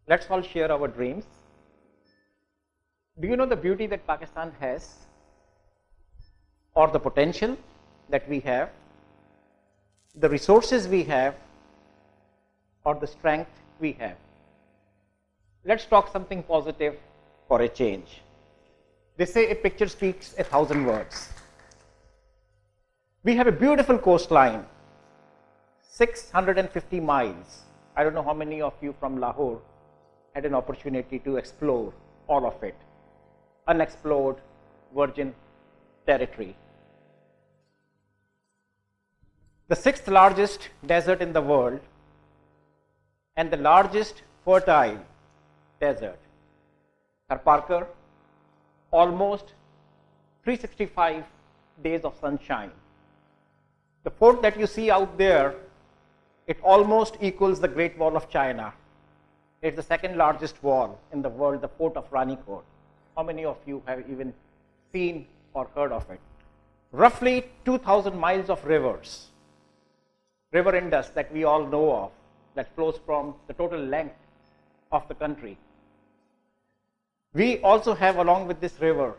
Let's all share our dreams. Do you know the beauty that Pakistan has, or the potential that we have, the resources we have, or the strength we have? Let's talk something positive for a change. They say a picture speaks 1,000 words. We have a beautiful coastline, 650 miles. I don't know how many of you from Lahore had an opportunity to explore all of it. Unexplored virgin territory. The 6th largest desert in the world and the largest fertile desert. Parker, almost 365 days of sunshine. The fort that you see out there, it almost equals the Great Wall of China. It's the 2nd largest wall in the world, the fort of Ranikot. How many of you have even seen or heard of it? Roughly 2,000 miles of rivers. River Indus that we all know of, that flows from the total length of the country. We also have, along with this river,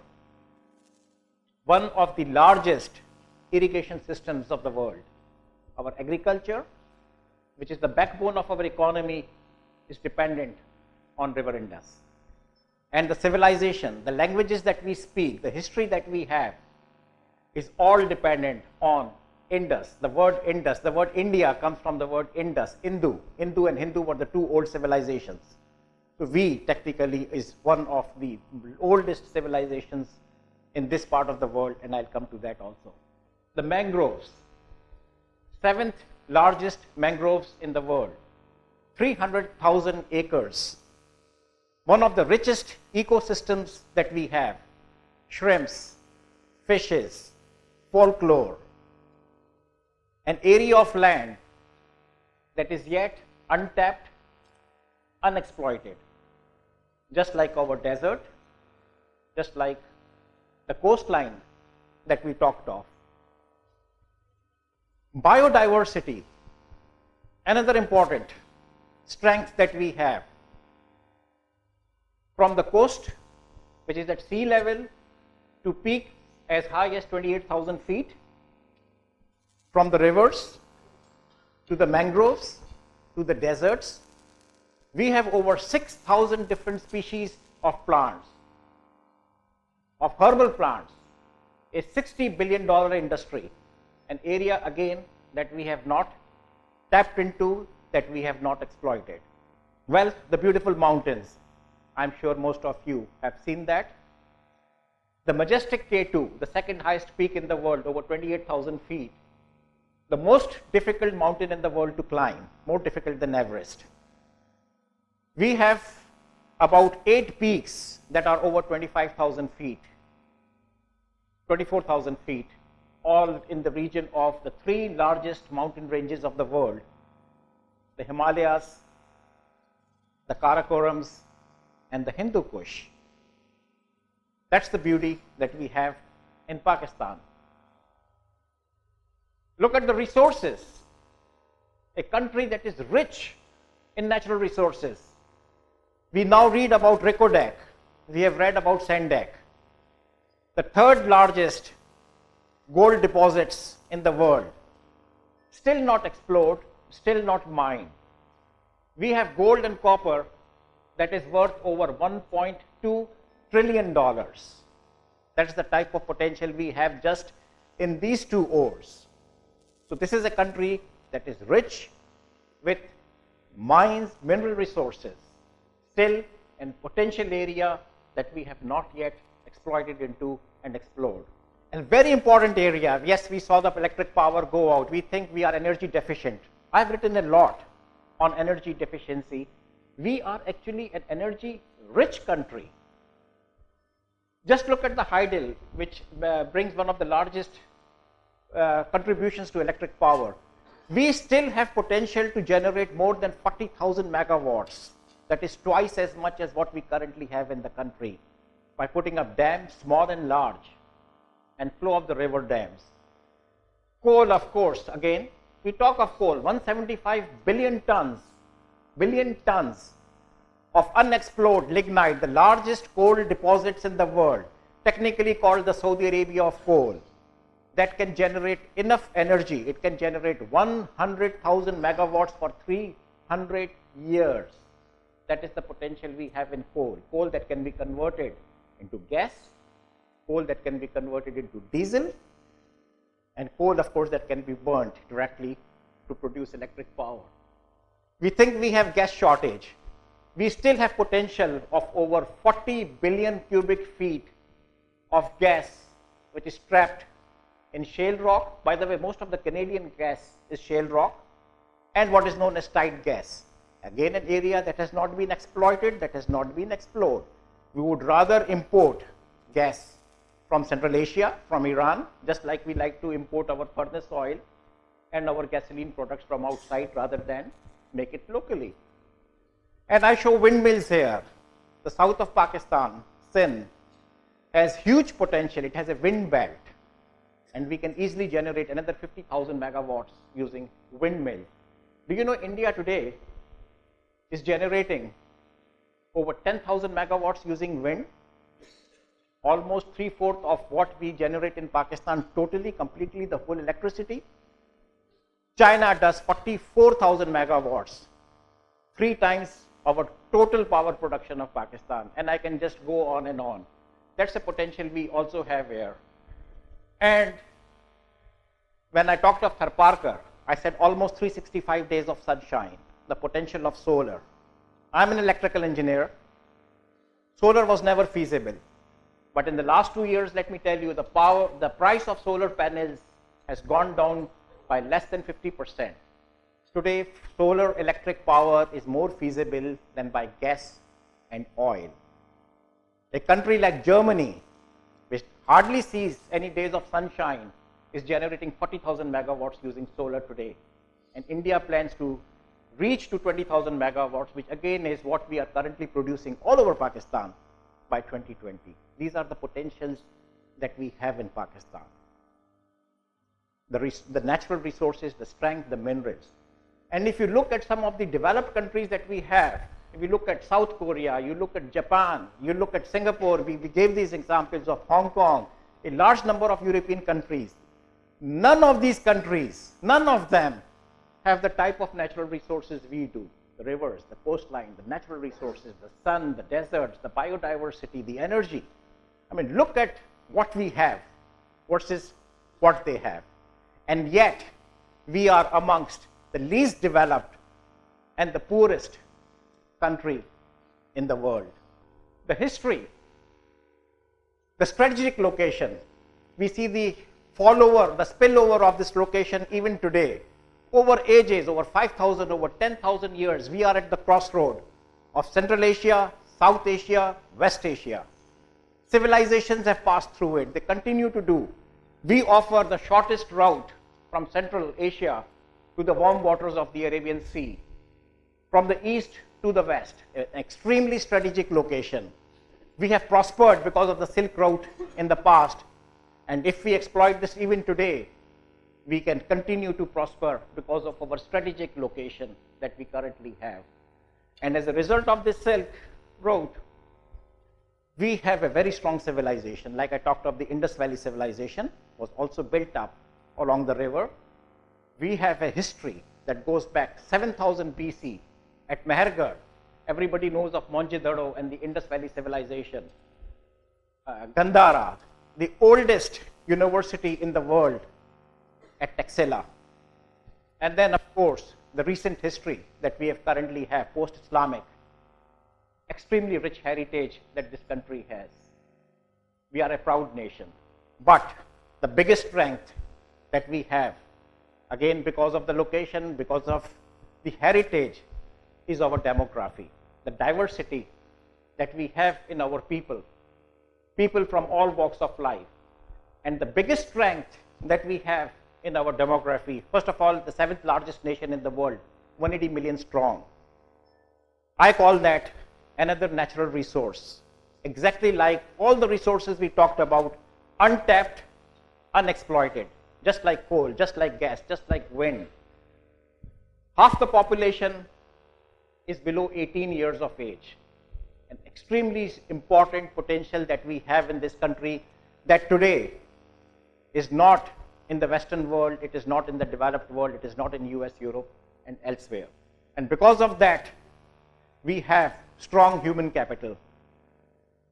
one of the largest irrigation systems of the world. Our agriculture, which is the backbone of our economy, is dependent on River Indus. And the civilization, the languages that we speak, the history that we have, is all dependent on Indus. The word Indus, the word India comes from the word Indus, Hindu. Hindu and Hindu were the two old civilizations. So we technically is one of the oldest civilizations in this part of the world, and I'll come to that also. The mangroves, 7th largest mangroves in the world, 300,000 acres. One of the richest ecosystems that we have, shrimps, fishes, folklore, an area of land that is yet untapped, unexploited, just like our desert, just like the coastline that we talked of. Biodiversity, another important strength that we have. From the coast, which is at sea level, to peak as high as 28,000 feet, from the rivers to the mangroves to the deserts, we have over 6,000 different species of plants, of herbal plants, a $60 billion industry, an area again that we have not tapped into, that we have not exploited. Well, the beautiful mountains, I'm sure most of you have seen that. The majestic K2, the 2nd highest peak in the world, over 28,000 feet, the most difficult mountain in the world to climb, more difficult than Everest. We have about 8 peaks that are over 25,000 feet, 24,000 feet, all in the region of the 3 largest mountain ranges of the world, the Himalayas, the Karakorams, and the Hindu Kush. That's the beauty that we have in Pakistan. Look at the resources. A country that is rich in natural resources. We now read about Rikodak. We have read about Sandak. The 3rd largest gold deposits in the world. Still not explored, still not mined. We have gold and copper that is worth over $1.2 trillion. That's the type of potential we have just in these 2 ores. So this is a country that is rich with mines, mineral resources, still in potential area that we have not yet exploited into and explored. And very important area, yes, we saw the electric power go out. We think we are energy deficient. I've written a lot on energy deficiency. We are actually an energy rich country. Just look at the Hydel, which brings one of the largest contributions to electric power. We still have potential to generate more than 40,000 megawatts. That is twice as much as what we currently have in the country, by putting up dams, small and large, and flow of the river dams. Coal, of course, again, we talk of coal, 175 billion tons of unexplored lignite, the largest coal deposits in the world, technically called the Saudi Arabia of coal, that can generate enough energy. It can generate 100,000 megawatts for 300 years. That is the potential we have in coal. Coal that can be converted into gas, coal that can be converted into diesel, and coal, of course, that can be burnt directly to produce electric power. We think we have gas shortage. We still have potential of over 40 billion cubic feet of gas which is trapped in shale rock. By the way, most of the Canadian gas is shale rock, and what is known as tight gas. Again, an area that has not been exploited, that has not been explored. We would rather import gas from Central Asia, from Iran, just like we like to import our furnace oil and our gasoline products from outside rather than make it locally. And I show windmills here. The south of Pakistan, Sindh, has huge potential. It has a wind belt, and we can easily generate another 50,000 megawatts using windmill. Do you know India today is generating over 10,000 megawatts using wind? Almost 3/4 of what we generate in Pakistan totally, completely, the whole electricity. China does 44,000 megawatts, 3 times our total power production of Pakistan, and I can just go on and on. That's a potential we also have here. And when I talked of Tharparkar, I said almost 365 days of sunshine, the potential of solar. I'm an electrical engineer. Solar was never feasible. But in the last 2 years, let me tell you, the price of solar panels has gone down by less than 50%. Today, solar electric power is more feasible than by gas and oil. A country like Germany, which hardly sees any days of sunshine, is generating 40,000 megawatts using solar today. And India plans to reach to 20,000 megawatts, which again is what we are currently producing all over Pakistan by 2020. These are the potentials that we have in Pakistan. The natural resources, the strength, the minerals. And if you look at some of the developed countries that we have, if you look at South Korea, you look at Japan, you look at Singapore, we gave these examples of Hong Kong, a large number of European countries. None of these countries, none of them have the type of natural resources we do. The rivers, the coastline, the natural resources, the sun, the deserts, the biodiversity, the energy. I mean, look at what we have versus what they have. And yet, we are amongst the least developed and the poorest country in the world. The history, the strategic location, we see the spillover of this location even today. Over ages, over 5,000, over 10,000 years, we are at the crossroad of Central Asia, South Asia, West Asia. Civilizations have passed through it. They continue to do. We offer the shortest route from Central Asia to the warm waters of the Arabian Sea, from the east to the west, an extremely strategic location. We have prospered because of the Silk Route in the past, and if we exploit this even today, we can continue to prosper because of our strategic location that we currently have. And as a result of this Silk Route, we have a very strong civilization. Like I talked of, the Indus Valley civilization was also built up along the river. We have a history that goes back 7,000 BC at Mehergarh. Everybody knows of Mohenjo-daro and the Indus Valley civilization. Gandhara, the oldest university in the world, at Taxila. And then, of course, the recent history that we currently have, post-Islamic, extremely rich heritage that this country has. We are a proud nation. But the biggest strength that we have, again because of the location, because of the heritage, is our demography, the diversity that we have in our people from all walks of life. And the biggest strength that we have in our demography, first of all, the 7th largest nation in the world, 180 million strong. I call that another natural resource, exactly like all the resources we talked about, untapped, unexploited, just like coal, just like gas, just like wind. Half the population is below 18 years of age. extremely important potential that we have in this country that today is not in the Western world, it is not in the developed world, it is not in US, Europe and elsewhere. And because of that, we have strong human capital.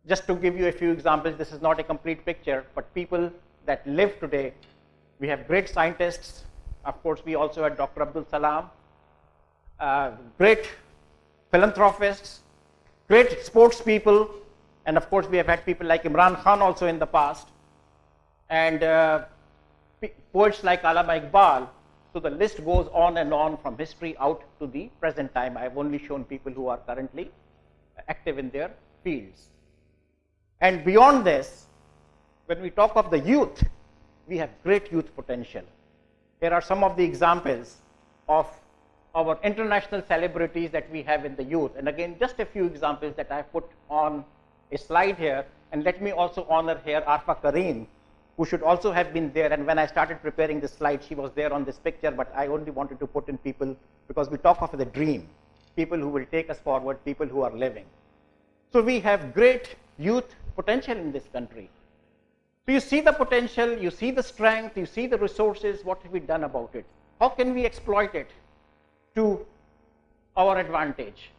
Just to give you a few examples, this is not a complete picture, but people that live today, we have great scientists. Of course, we also had Dr. Abdul Salam, great philanthropists, great sports people, and of course, we have had people like Imran Khan also in the past, and poets like Allama Iqbal. So the list goes on and on from history out to the present time. I have only shown people who are currently active in their fields. And beyond this, when we talk of the youth, we have great youth potential. Here are some of the examples of our international celebrities that we have in the youth. And again, just a few examples that I put on a slide here. And let me also honor here Arfa Kareem, who should also have been there. And when I started preparing this slide, she was there on this picture, but I only wanted to put in people because we talk of the dream, people who will take us forward, people who are living. So we have great youth potential in this country. So you see the potential, you see the strength, you see the resources, what have we done about it? How can we exploit it to our advantage?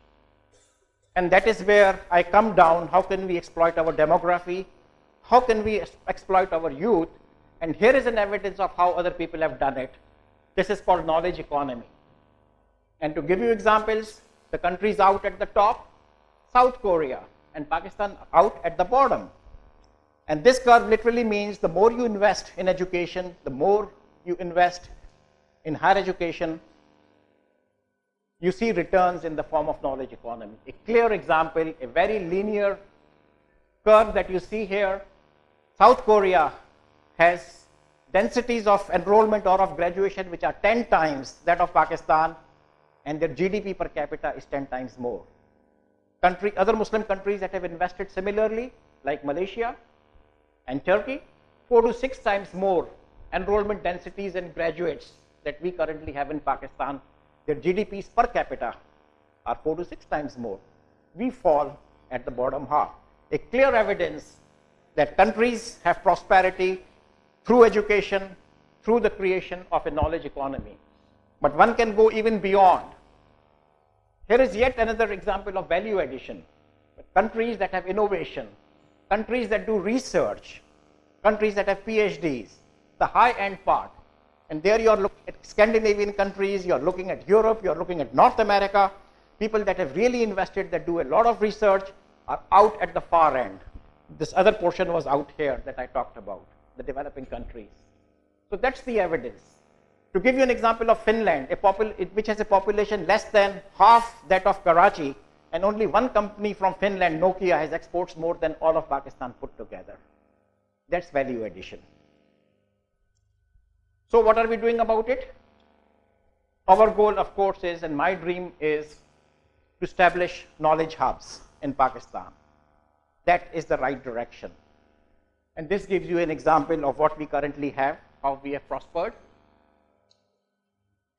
And that is where I come down, how can we exploit our demography? How can we exploit our youth? And here is an evidence of how other people have done it. This is called knowledge economy. And to give you examples, the countries out at the top, South Korea, and Pakistan out at the bottom. And this curve literally means the more you invest in education, the more you invest in higher education, you see returns in the form of knowledge economy. A clear example, a very linear curve that you see here. South Korea has densities of enrollment or of graduation which are 10 times that of Pakistan, and their GDP per capita is 10 times more. Other Muslim countries that have invested similarly, like Malaysia and Turkey, 4 to 6 times more enrollment densities and graduates that we currently have in Pakistan. Their GDPs per capita are 4 to 6 times more. We fall at the bottom half. A clear evidence that countries have prosperity through education, through the creation of a knowledge economy. But one can go even beyond. Here is yet another example of value addition. Countries that have innovation, countries that do research, countries that have PhDs, the high-end part. And there you are looking at Scandinavian countries, you are looking at Europe, you are looking at North America. People that have really invested, that do a lot of research, are out at the far end. This other portion was out here that I talked about, the developing countries. So that's the evidence. To give you an example of Finland, which has a population less than half that of Karachi, and only one company from Finland, Nokia, has exports more than all of Pakistan put together. That's value addition. So what are we doing about it? Our goal, of course, is, and my dream is, to establish knowledge hubs in Pakistan. That is the right direction. And this gives you an example of what we currently have, how we have prospered.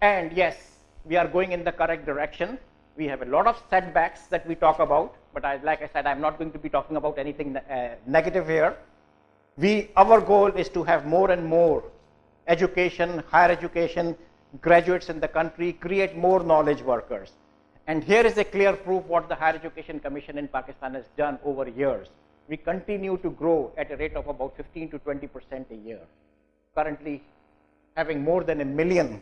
And yes, we are going in the correct direction. We have a lot of setbacks that we talk about, but like I said, I'm not going to be talking about anything negative here. Our goal is to have more and more education, higher education, graduates in the country, create more knowledge workers. And here is a clear proof what the Higher Education Commission in Pakistan has done over years. We continue to grow at a rate of about 15 to 20% a year. Currently having more than 1 million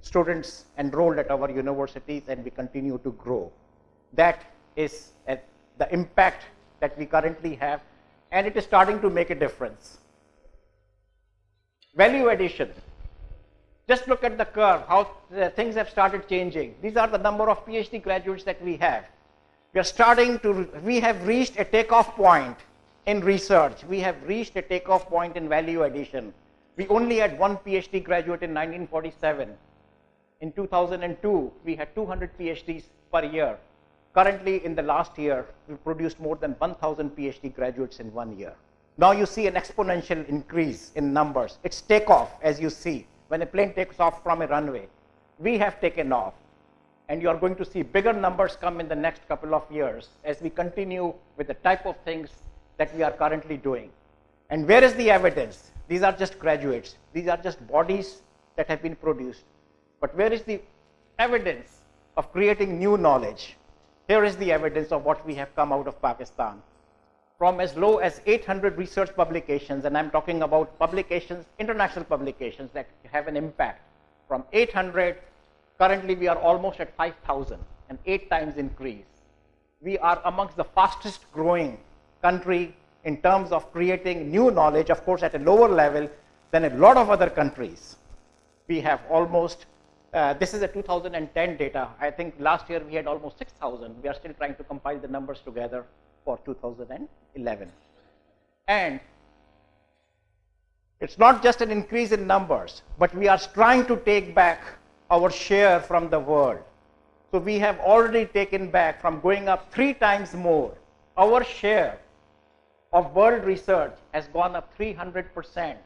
students enrolled at our universities, and we continue to grow. That is the impact that we currently have, and it is starting to make a difference. Value addition. Just look at the curve, how things have started changing. These are the number of PhD graduates that we have. We have reached a takeoff point in research. We have reached a takeoff point in value addition. We only had one PhD graduate in 1947. In 2002, we had 200 PhDs per year. Currently, in the last year, we produced more than 1,000 PhD graduates in 1 year. Now you see an exponential increase in numbers. It's takeoff, as you see. When a plane takes off from a runway, we have taken off. And you are going to see bigger numbers come in the next couple of years as we continue with the type of things that we are currently doing. And where is the evidence? These are just graduates. These are just bodies that have been produced. But where is the evidence of creating new knowledge? Here is the evidence of what we have come out of Pakistan. From as low as 800 research publications, and I'm talking about publications, international publications that have an impact. From 800, currently we are almost at 5,000, an 8 times increase. We are amongst the fastest growing country in terms of creating new knowledge, of course at a lower level than a lot of other countries. We have almost, this is a 2010 data. I think last year we had almost 6,000. We are still trying to compile the numbers together for 2011. And it's not just an increase in numbers, but we are trying to take back our share from the world. So we have already taken back, from going up 3 times more, our share of world research has gone up 300%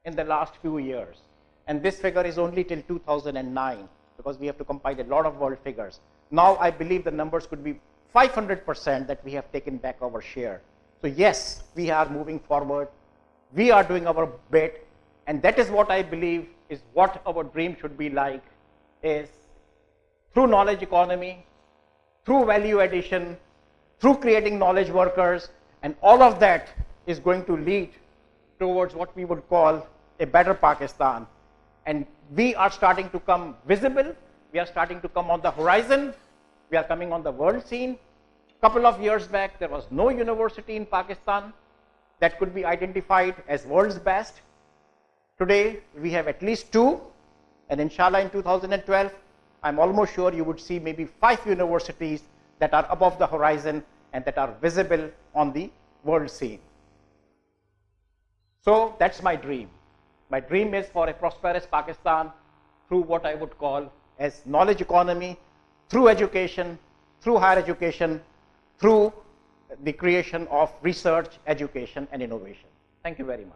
in the last few years. And this figure is only till 2009, because we have to compile a lot of world figures. Now I believe the numbers could be 500% that we have taken back our share. So yes, we are moving forward. We are doing our bit. And that is what I believe is what our dream should be like, is through knowledge economy, through value addition, through creating knowledge workers, and all of that is going to lead towards what we would call a better Pakistan. And we are starting to come visible. We are starting to come on the horizon. We are coming on the world scene. A couple of years back, there was no university in Pakistan that could be identified as world's best. Today, we have at least 2, and inshallah in 2012, I'm almost sure you would see maybe 5 universities that are above the horizon and that are visible on the world scene. So that's my dream. My dream is for a prosperous Pakistan through what I would call as knowledge economy, through education, through higher education, through the creation of research, education, and innovation. Thank you very much.